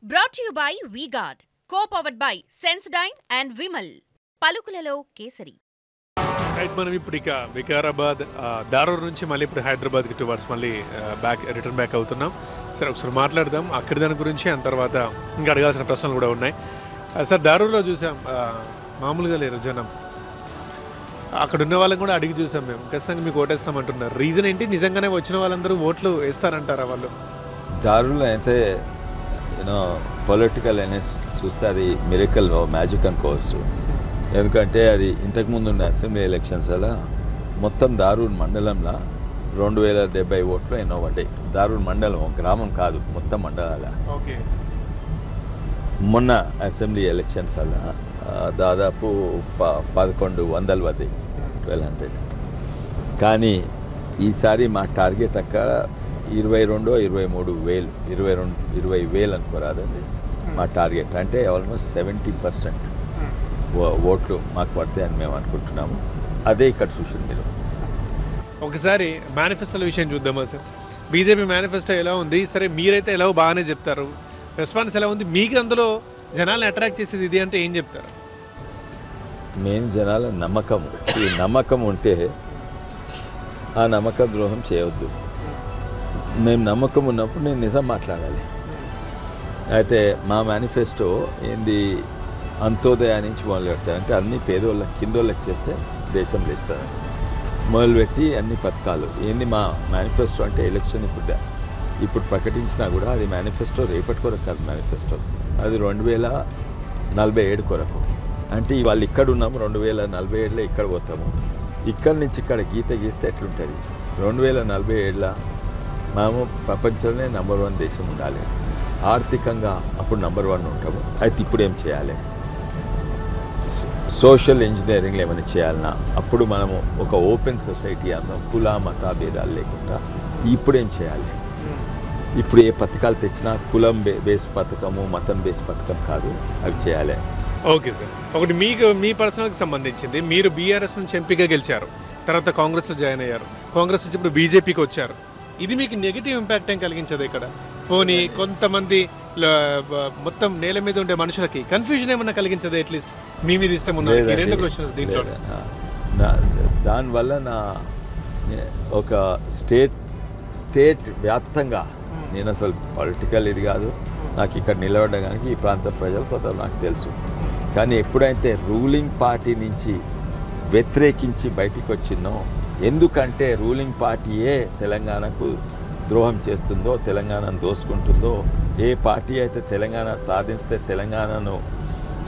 Brought to you by V-Guard, co-powered by Sensodyne and Vimal. పలుకులలో Kesari. Right, మనం ఇప్పుడు ఇక వికారాబాద్ దారూర్ నుంచి మళ్ళీ ఇప్పుడు హైదరాబాద్కి టువర్డ్స్ మళ్ళీ రిటర్న్ బ్యాక్ అవుతున్నాం. సరే, ఒకసారి మాట్లాడదాం అక్కడి దాని గురించి. ఆ తర్వాత ఇంకా అడగాల్సిన ప్రశ్నలు కూడా ఉన్నాయి. సార్, దారూర్లో చూసాం మామూలుగా లేరు జనం. అక్కడ ఉన్న వాళ్ళని కూడా అడిగి చూసాం మేము. ఖచ్చితంగా మీకు ఓటేస్తామంటున్నారు. రీజన్ ఏంటి? నిజంగానే వచ్చిన వాళ్ళందరూ ఓట్లు వేస్తారంటారా వాళ్ళు? దారుల్లో అయితే పొలిటికల్ అనేసి చూస్తే అది మిరకల్ మ్యాజిక్ అనుకోవచ్చు. ఎందుకంటే అది ఇంతకుముందు ఉన్న అసెంబ్లీ ఎలక్షన్స్ అలా మొత్తం దారూర్ మండలంలో 2070 ఓట్లు ఎన్నో పడ్డాయి. దారూర్ మండలం, గ్రామం కాదు, మొత్తం మండలాల. ఓకే. మొన్న అసెంబ్లీ ఎలక్షన్స్ అలా దాదాపు 1100 పడ్డాయి, 1200. కానీ ఈసారి మా టార్గెట్ అక్కడ 20 వేలు అనుకోరాదండి మా టార్గెట్. అంటే ఆల్మోస్ట్ 70% ఓట్లు మాకు పడతాయని మేము అనుకుంటున్నాము. అదే ఇక్కడ చూసింది మీరు. ఒకసారి మేనిఫెస్టోల విషయం చూద్దామా సార్? బీజేపీ మేనిఫెస్టో ఎలా ఉంది? సరే, మీరైతే ఎలా బాగానే చెప్తారు, రెస్పాన్స్ ఎలా ఉంది? మీకు అందులో జనాలను అట్రాక్ట్ చేసేది ఇది అంటే ఏం చెప్తారు? మెయిన్ జనాల నమ్మకం. ఈ నమ్మకం ఉంటే ఆ నమ్మక ద్రోహం చేయవద్దు. మేము నమ్మకం ఉన్నప్పుడు నేను నిజం మాట్లాడాలి. అయితే మా మేనిఫెస్టో ఏంది, అంత్యోదయ నుంచి మొదలు పెడతారంటే అన్ని పేదోళ్ళకి, కిందోళ్ళకి చేస్తే దేశం లేస్తుంది మొదలుపెట్టి అన్ని పథకాలు ఏంది. మా మేనిఫెస్టో అంటే ఎలక్షన్ ఇప్పుడు ప్రకటించినా కూడా అది మేనిఫెస్టో రేపటి కొరకు కాదు. మేనిఫెస్టో అది 2047 కొరకు. అంటే వాళ్ళు ఇక్కడ ఉన్నాము, 2047లో ఇక్కడ పోతాము. ఇక్కడి నుంచి ఇక్కడ గీత గీస్తే ఎట్లుంటుంది? 2047లో మేము ప్రపంచంలోనే నెంబర్ 1 దేశం ఉండాలి. ఆర్థికంగా అప్పుడు నెంబర్ 1 ఉంటాము. అయితే ఇప్పుడు ఏం చేయాలి? సోషల్ ఇంజనీరింగ్లో ఏమైనా చేయాలన్నా అప్పుడు మనము ఒక ఓపెన్ సొసైటీ అందాం, కుల మత భేదాలు లేకుండా. ఇప్పుడు ఏం చేయాలి? ఇప్పుడు ఏ పథకాలు తెచ్చినా కులం బేస్ పథకము, మతం బేస్ పథకం కాదు, అవి చేయాలి. ఓకే సార్, ఒకటి మీకు మీ పర్సనల్కి సంబంధించింది. మీరు బీఆర్ఎస్ నుంచి ఎంపీగా గెలిచారు, తర్వాత కాంగ్రెస్లో జాయిన్ అయ్యారు, కాంగ్రెస్ నుంచి ఇప్పుడు బీజేపీకి వచ్చారు. ఇది మీకు నెగిటివ్ ఇంపాక్ట్ ఏం కలిగించదు ఇక్కడ? పోనీ కొంతమంది మొత్తం నేల మీద ఉండే మనుషులకి కన్ఫ్యూజన్ ఏమన్నా కలిగించదు? అట్లీస్ట్ మీ మీద ఇష్టం ఉన్న 2 క్వశ్చన్స్ దీంట్లో. దానివల్ల నా ఒక స్టేట్ వ్యాప్తంగా నేను అసలు పొలిటికల్ ఇది కాదు, నాకు ఇక్కడ నిలబడడానికి ఈ ప్రాంత ప్రజలు కొంత నాకు తెలుసు. కానీ ఎప్పుడైతే రూలింగ్ పార్టీ నుంచి వ్యతిరేకించి బయటికి వచ్చినో, ఎందుకంటే రూలింగ్ పార్టీయే తెలంగాణకు ద్రోహం చేస్తుందో, తెలంగాణను దోసుకుంటుందో, ఏ పార్టీ అయితే తెలంగాణ సాధిస్తే తెలంగాణను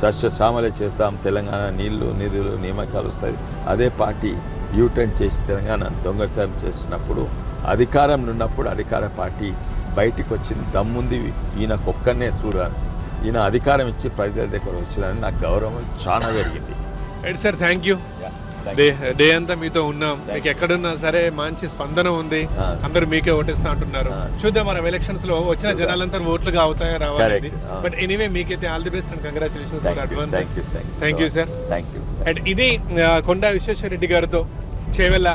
సస్యశ్యామల చేస్తాం, తెలంగాణ నీళ్లు నిధులు నియామకాలు వస్తాయి, అదే పార్టీ యూటర్న్ చేసి తెలంగాణను దొంగతనం చేస్తున్నప్పుడు, అధికారంలో ఉన్నప్పుడు అధికార పార్టీ బయటికి వచ్చింది. దమ్ముంది ఈయనకొక్కనే చూడాలి, ఈయన అధికారం ఇచ్చి ప్రజల దగ్గర వచ్చిందని నాకు గౌరవం చాలా పెరిగింది. Right sir, thank you. Day అంతా మీతో ఉన్నాం. మీకు ఎక్కడున్నా సరే మంచి స్పందన ఉంది, అందరూ మీకే ఓటేస్తా అంటున్నారు. చూద్దాం మన ఎలక్షన్స్ లో వచ్చిన జనాలంతా ఓట్లుగా అవుతాయో రావాలి. బట్ ఎనీవే, మీకైతే all the best and congratulations for advance. Thank you sir. And ఇది కొండా విశ్వేశ్వరరెడ్డి గారితో చేవెళ్ళ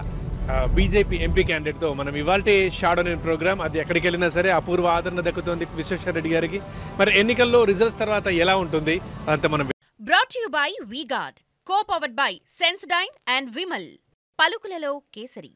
బీజేపీ ఎంపీ క్యాండిడేట్తో మనం ఇవాల్టి షాడో నేను ప్రోగ్రామ్. అది ఎక్కడికి వెళ్ళినా సరే అపూర్వ ఆదరణ దక్కుతోంది విశ్వేశ్వరరెడ్డి గారికి. మరి ఎన్నికల్లో రిజల్ట్స్ తర్వాత ఎలా ఉంటుంది అంత మనం. Brought to you by V-Guard, co-powered by Sensodyne and Vimal. పలుకులలో కేసరి.